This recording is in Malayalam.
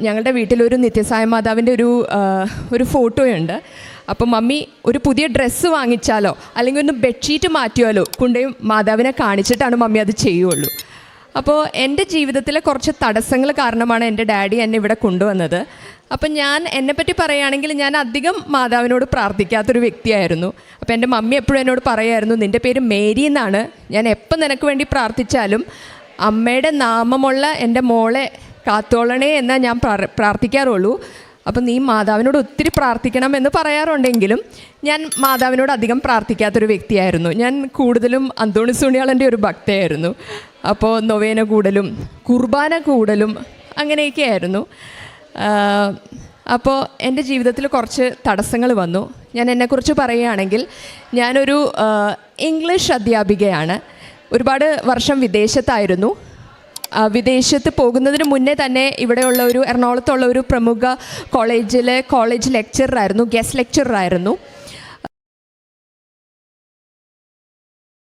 ഞങ്ങളുടെ വീട്ടിലൊരു നിത്യസായ മാതാവിൻ്റെ ഒരു ഫോട്ടോയുണ്ട്. അപ്പോൾ മമ്മി ഒരു പുതിയ ഡ്രസ്സ് വാങ്ങിച്ചാലോ അല്ലെങ്കിൽ ഒന്ന് ബെഡ്ഷീറ്റ് മാറ്റിയാലോ കൊണ്ടുപോയി മാതാവിനെ കാണിച്ചിട്ടാണ് മമ്മി അത് ചെയ്യുള്ളൂ. അപ്പോൾ എൻ്റെ ജീവിതത്തിലെ കുറച്ച് തടസ്സങ്ങൾ കാരണമാണ് എൻ്റെ ഡാഡി എന്നെ ഇവിടെ കൊണ്ടുവന്നത്. അപ്പം ഞാൻ എന്നെപ്പറ്റി പറയുകയാണെങ്കിൽ ഞാൻ അധികം മാതാവിനോട് പ്രാർത്ഥിക്കാത്തൊരു വ്യക്തിയായിരുന്നു. അപ്പോൾ എൻ്റെ മമ്മി എപ്പോഴും എന്നോട് പറയുമായിരുന്നു, നിൻ്റെ പേര് മേരി എന്നാണ്, ഞാൻ എപ്പോൾ നിനക്ക് വേണ്ടി പ്രാർത്ഥിച്ചാലും അമ്മയുടെ നാമമുള്ള എൻ്റെ മോളെ കാത്തോളണേ എന്നാ ഞാൻ പ്രാർത്ഥിക്കാറുള്ളൂ. അപ്പം നീ മാതാവിനോട് ഒത്തിരി പ്രാർത്ഥിക്കണം എന്ന് പറയാറുണ്ടെങ്കിലും ഞാൻ മാതാവിനോട് അധികം പ്രാർത്ഥിക്കാത്തൊരു വ്യക്തിയായിരുന്നു. ഞാൻ കൂടുതലും അന്തോണിസ് പുണ്യാളൻ്റെ ഒരു ഭക്തയായിരുന്നു. അപ്പോൾ നൊവേന കൂടലും കുർബാന കൂടലും അങ്ങനെയൊക്കെ ആയിരുന്നു. അപ്പോൾ എൻ്റെ ജീവിതത്തിൽ കുറച്ച് തടസ്സങ്ങൾ വന്നു. ഞാൻ എന്നെക്കുറിച്ച് പറയുകയാണെങ്കിൽ ഞാനൊരു ഇംഗ്ലീഷ് അധ്യാപികയാണ്. ഒരുപാട് വർഷം വിദേശത്തായിരുന്നു. വിദേശത്ത് പോകുന്നതിന് മുന്നേ തന്നെ ഇവിടെയുള്ള എറണാകുളത്തുള്ള ഒരു പ്രമുഖ കോളേജ് ലെക്ചറായിരുന്നു, ഗസ്റ്റ് ലെക്ചറായിരുന്നു.